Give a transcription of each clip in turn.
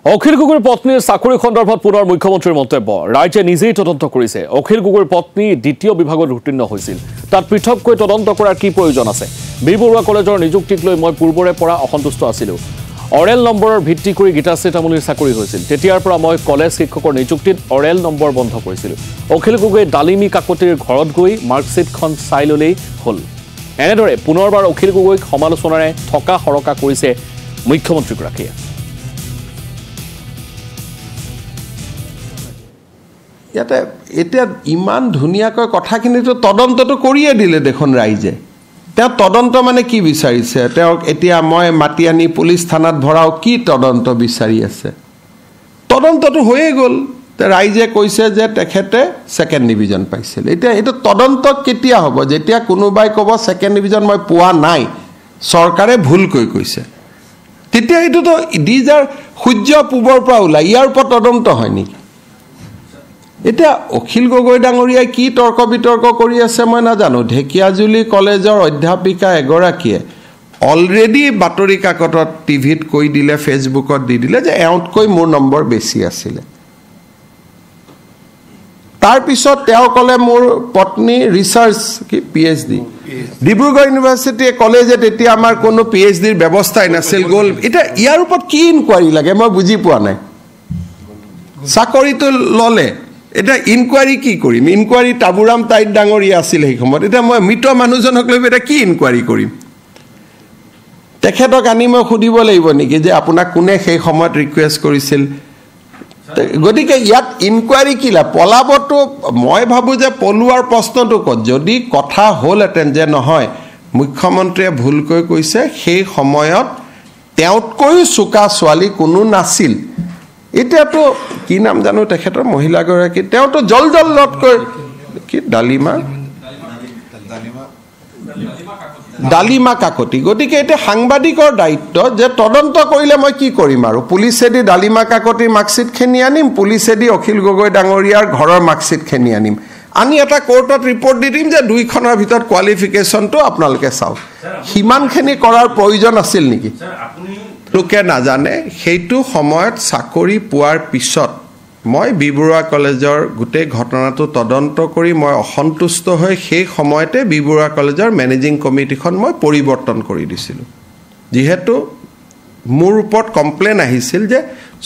অখিল গগৈৰ পত্নীৰ চাকৰি সন্দৰ্ভত পুনৰ মুখ্যমন্ত্ৰীৰ মন্তব্য ৰাজ্যে নিজেই তদন্ত কৰিছে অখিল গগৈৰ পত্নী দ্বিতীয় বিভাগত উত্তীৰ্ণ হৈছিল তাত পৃথককৈ তদন্ত কৰাৰ কি প্ৰয়োজন আছে বি বৰুৱা কলেজৰ নিযুক্তিক লৈ মই পূৰ্বৰে পৰা অসন্তুষ্ট আছিলো অৰেল নম্বৰৰ ভিত্তি কৰি গীতাশ্ৰী তামুলীৰ চাকৰি হৈছিল তেতিয়াৰ পৰা মই কলেজ শিক্ষকৰ নিযুক্তিত অৰেল নম্বৰ বন্ধ কৰিছিলো অখিল গগৈ ডালিমী কাকতিৰ ঘৰত গৈ মাৰ্কশিটখন চাই ললেই হ'ল এনেদৰে পুনৰবাৰ অখিল গগৈক সমালোচনাৰে থকা হৰকা কৰিছে মুখ্যমন্ত্ৰীগৰাকীয়ে ইয়াতে এতিয়া ইমান ধুনীয়াকৈ কথাখিনিতো তদন্তটো কৰিয়ে দিলে দেখোন ৰাইজে তেওঁ তদন্ত মানে কি বিচাৰিছে তেওঁক এতিয়া মই মাতি আনি পুলিচ থানাত ভৰাও কি তদন্ত বিচাৰি আছে তদন্তটো হৈয়ে গ'ল ৰাইজে কৈছে যে তেখেতে সেকেন্ড ডিভিজন পাইছিল এতিয়া এটা তদন্ত কেতিয়া হ'ব যেতিয়া কোনোবাই ক'ব সেকেন্ড ডিভিজন মই পোৱা নাই চৰকাৰে ভুলকৈ কৈছে তেতিয়া এইটোতো দিজাৰ সূৰ্য পূবৰ পৰা ওলাই ইয়াৰ ওপৰত তদন্ত হয় নেকি এতিয়া অখিল গগৈ ডাঙৰীয়াই কি তৰ্ক বিতৰ্ক কৰি আছে মই নাজানো ঢেকিয়াজুলি কলেজৰ অধ্যাপিকা এগৰাকীয়ে অলৰেডি বাতৰি কাকতত টিভিত কৈ দিলে ফেচবুকত দি দিলে যে এওঁতকৈ মোৰ নম্বৰ বেছি আছিলে তাৰ পিছত তেওঁ ক'লে মোৰ পত্নী ৰিচাৰ্চ কি পিএইচডি ডিব্ৰুগড় ইউনিভাৰ্চিটি কলেজে তেতিয়া আমাৰ কোনো পিএইচডিৰ ব্যৱস্থাই নাছিল গ'ল এটা ইয়াৰ ওপৰত কি ইনকুৱাৰী লাগে মই বুজি পোৱা নাই চাকৰিটো ল'লে এটা ইনকুৱাৰী কি কৰিম ইনকুৱাৰী তাবুৰাম তাইত ডাঙৰীয়া আছিল সেই সময়ত এটা মই মৃত মানুহজনক লৈ এটা কি ইনকুৱাৰী কৰিম তেখেতক আনি মই সুধিব লাগিব নেকি যে আপোনাক কোনে সেই সময়ত ৰিকুৱেষ্ট কৰিছিল গতিকে ইয়াত ইনকুৱাৰী কি লা পলাবতো মই ভাবোঁ যে পলোৱাৰ প্ৰশ্নটো ক'ত যদি কথা হ'লহেঁতেন যে নহয় মুখ্যমন্ত্ৰীয়ে ভুলকৈ কৈছে সেই সময়ত তেওঁতকৈও চোকা ছোৱালী কোনো নাছিল এতিয়াতো কি নাম জানো তেখেতৰ মহিলাগৰাকী তেওঁতো জলজলতকৈ কি ডালিমা কাকতি গতিকে এতিয়া সাংবাদিকৰ দায়িত্ব যে তদন্ত কৰিলে মই কি কৰিম আৰু পুলিচেদি ডালিমা কাকতিৰ মাৰ্কশ্বিটখিনি আনিম পুলিচেদি অখিল গগৈ ডাঙৰীয়াৰ ঘৰৰ মাৰ্কশ্বিটখিনি আনিম আনি এটা কোৰ্টত ৰিপৰ্ট দি দিম যে দুইখনৰ ভিতৰত কোৱালিফিকেশ্যনটো আপোনালোকে চাওক সিমানখিনি কৰাৰ প্ৰয়োজন আছিল নেকি লোকে নাজানে সেইটো সময়ত চাকৰি পোৱাৰ পিছত মই বি বৰুৱা কলেজৰ গোটেই ঘটনাটো তদন্ত কৰি মই অসন্তুষ্ট হৈ সেই সময়তে বি বৰুৱা কলেজৰ মেনেজিং কমিটিখন মই পৰিৱৰ্তন কৰি দিছিলোঁ যিহেতু মোৰ ওপৰত কমপ্লেইন আহিছিল যে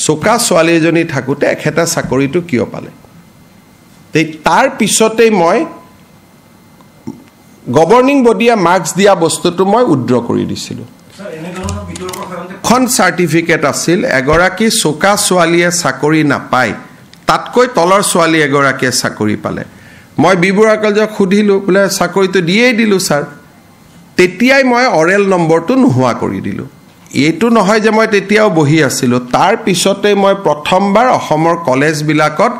চোকা ছোৱালী এজনী থাকোঁতে এখেতে চাকৰিটো কিয় পালে তাৰ পিছতেই মই গভৰ্ণিং বডিয়ে মাৰ্কছ দিয়া বস্তুটো মই উইথড্ৰ কৰি দিছিলোঁ খন চাৰ্টিফিকেট আছিল এগৰাকী চোকা ছোৱালীয়ে চাকৰি নাপায় তাতকৈ তলৰ ছোৱালী এগৰাকীয়ে চাকৰি পালে মই বি বৰুৱা কলেজক সুধিলোঁ বোলে চাকৰিটো দিয়েই দিলোঁ ছাৰ তেতিয়াই মই অৰেল নম্বৰটো নোহোৱা কৰি দিলোঁ এইটো নহয় যে মই তেতিয়াও বহি আছিলোঁ তাৰ পিছতেই মই প্ৰথমবাৰ অসমৰ কলেজবিলাকত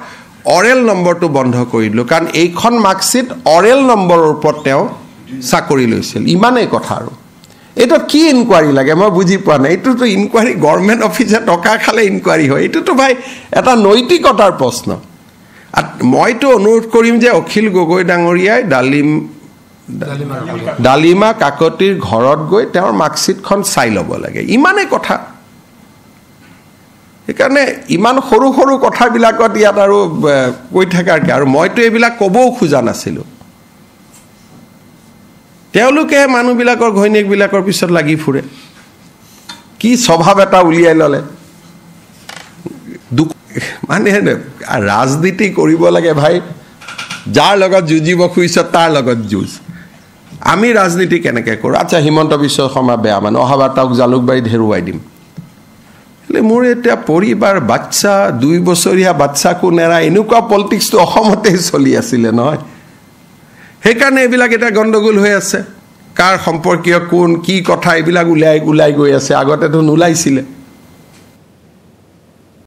অৰেল নম্বৰটো বন্ধ কৰি দিলোঁ কাৰণ এইখন মাৰ্কশ্বিট অৰেল নম্বৰৰ ওপৰত তেওঁ চাকৰি লৈছিল ইমানেই কথা আৰু এইটো কি ইনকুৱাৰী লাগে মই বুজি পোৱা নাই এইটোতো ইনকুৱাৰী গভৰ্ণমেণ্ট অফিচে টকা খালে ইনকুৱাৰী হয় এইটোতো ভাই এটা নৈতিকতাৰ প্ৰশ্ন মইতো অনুৰোধ কৰিম যে অখিল গগৈ ডাঙৰীয়াই ডালিমা কাকতিৰ ঘৰত গৈ তেওঁৰ মাৰ্কশ্বিটখন চাই ল'ব লাগে ইমানেই কথা সেইকাৰণে ইমান সৰু সৰু কথাবিলাকত ইয়াত আৰু কৈ থাকাৰকে আৰু মইতো এইবিলাক ক'বও খোজা নাছিলোঁ তেওঁলোকে মানুহবিলাকৰ ঘৈণীয়েকবিলাকৰ পিছত লাগি ফুৰে কি স্বভাৱ এটা উলিয়াই ল'লে মানে ৰাজনীতি কৰিব লাগে ভাই যাৰ লগত যুঁজিব খুজিছ তাৰ লগত যুঁজ আমি ৰাজনীতি কেনেকৈ কৰোঁ আচ্ছা হিমন্ত বিশ্ব শৰ্মা বেয়া মানে অহাবাৰ তেওঁক জালুকবাৰীত হেৰুৱাই দিম মোৰ এতিয়া পৰিবাৰ বাচ্চা 2 বছৰীয়া বাচ্চাকো নেৰা এনেকুৱা পলিটিক্সটো অসমতেই চলি আছিলে নহয় সেইকাৰণে এইবিলাক এটা গণ্ডগোল হৈ আছে কাৰ সম্পৰ্কীয় কোন কি কথা এইবিলাক ওলাই গৈ আছে আগতেতো নোলাইছিলে